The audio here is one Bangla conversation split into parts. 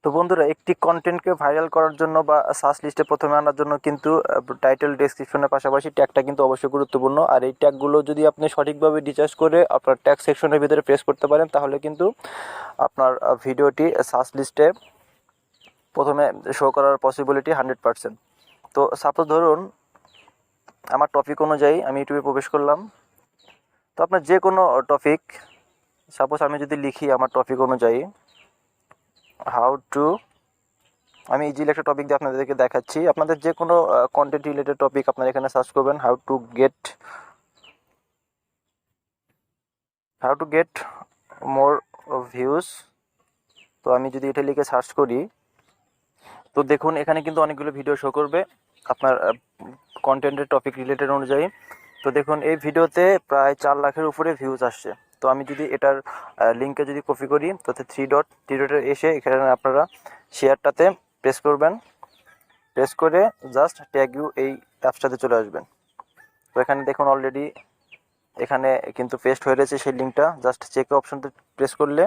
তো বন্ধুরা, একটি কন্টেন্টকে ভাইরাল করার জন্য বা সার্চ লিস্টে প্রথমে আনার জন্য কিন্তু টাইটেল, ডেসক্রিপশনের পাশাপাশি ট্যাগটা কিন্তু অবশ্যই গুরুত্বপূর্ণ। আর এই ট্যাগগুলো যদি আপনি সঠিকভাবে ডিচার্জ করে আপনার ট্যাগ সেকশনের ভিতরে প্রেস করতে পারেন, তাহলে কিন্তু আপনার ভিডিওটি সার্চ লিস্টে প্রথমে শো করার পসিবিলিটি 100%। তো সাপোজ ধরুন আমার টপিক অনুযায়ী আমি ইউটিউবে প্রবেশ করলাম। তো আপনার যে কোনো টপিক, সাপোজ আমি যদি লিখি আমার টপিক অনুযায়ী হাউ টু, আমি ইজিলি একটা টপিক দিয়ে আপনাদেরকে দেখাচ্ছি। আপনাদের যে কোনো কন্টেন্ট রিলেটেড টপিক আপনারা এখানে সার্চ করবেন, how to get more views. তো আমি যদি এটা লিখে সার্চ করি, তো দেখুন এখানে কিন্তু অনেকগুলো ভিডিও শো করবে আপনার কন্টেন্টের টপিক রিলেটেড অনুযায়ী। তো দেখুন এই ভিডিওতে প্রায় 4 লাখের উপরে ভিউজ আসছে। তো আমি যদি এটার লিঙ্কে যদি কপি করি, তো থ্রি ডটে এসে এখানে আপনারা শেয়ারটাতে প্রেস করবেন। প্রেস করে জাস্ট ট্যাগ ইউ এই অ্যাপসটাতে চলে আসবেন। তো এখানে দেখুন অলরেডি এখানে কিন্তু পেস্ট হয়ে রয়েছে সেই লিঙ্কটা। জাস্ট চেক অপশনটা প্রেস করলে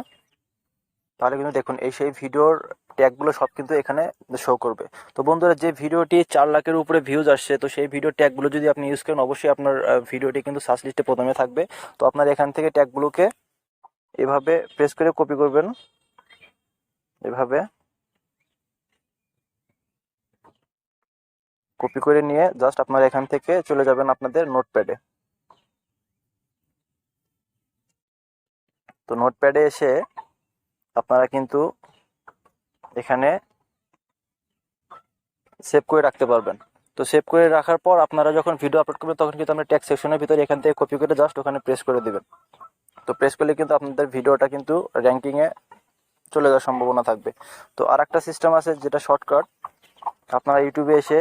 তাহলে কিন্তু দেখুন এই সেই ভিডিওর ট্যাগগুলো সব কিন্তু এখানে শো করবে। তো বন্ধুরা, যে ভিডিওটি 4 লাখের উপরে ভিউজ আসছে, তো সেই ভিডিওর ট্যাগগুলো যদি আপনি ইউজ করেন, অবশ্যই আপনার ভিডিওটি কিন্তু সার্চ লিস্টে প্রথমে থাকবে। তো আপনার এখান থেকে ট্যাগগুলোকে এভাবে প্রেস করে কপি করবেন, এভাবে কপি করে নিয়ে জাস্ট আপনারা এখান থেকে চলে যাবেন আপনাদের নোটপ্যাডে। তো নোটপ্যাডে এসে আপনারা কিন্তু এখানে সেভ করে রাখতে পারবেন। তো সেভ করে রাখার পর আপনারা যখন ভিডিও আপলোড করবেন, তখন কিন্তু আপনার ট্যাগ সেকশনের ভিতরে এখান থেকে কপি করে জাস্ট ওখানে প্রেস করে দেবেন। তো প্রেস করলে কিন্তু আপনাদের ভিডিওটা কিন্তু র্যাঙ্কিংয়ে চলে যাওয়ার সম্ভাবনা থাকবে। তো আর একটা সিস্টেম আছে যেটা শর্টকাট, আপনারা ইউটিউবে এসে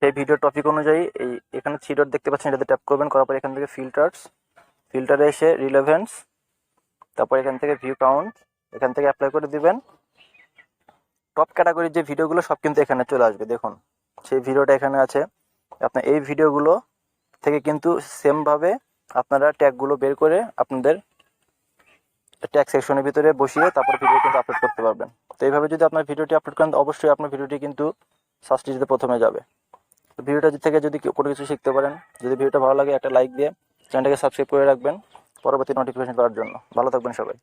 সেই ভিডিও টপিক অনুযায়ী এই এখানে থ্রি ডট দেখতে পাচ্ছেন, এটাতে ট্যাপ করবেন। করার পর এখান থেকে ফিল্টারে এসে রিলেভেন্স, তারপর এখান থেকে ভিউ কাউন্ট, এখান থেকে অ্যাপ্লাই করে দিবেন। টপ ক্যাটাগরির যে ভিডিওগুলো সব কিন্তু এখানে চলে আসবে। দেখুন সেই ভিডিওটা এখানে আছে। আপনার এই ভিডিওগুলো থেকে কিন্তু সেমভাবে আপনারা ট্যাগগুলো বের করে আপনাদের ট্যাগ সেকশনের ভিতরে বসিয়ে তারপর ভিডিও কিন্তু আপলোড করতে পারবেন। তো এইভাবে যদি আপনার ভিডিওটি আপলোড করেন, অবশ্যই আপনার ভিডিওটি কিন্তু সার্চ লিস্টে প্রথমে যাবে। তো ভিডিওটা থেকে যদি কোনো কিছু শিখতে পারেন, যদি ভিডিওটা ভালো লাগে একটা লাইক দিয়ে চ্যানেলটাকে সাবস্ক্রাইব করে রাখবেন পরবর্তী নোটিফিকেশন পাওয়ার জন্য। ভালো থাকবেন সবাই।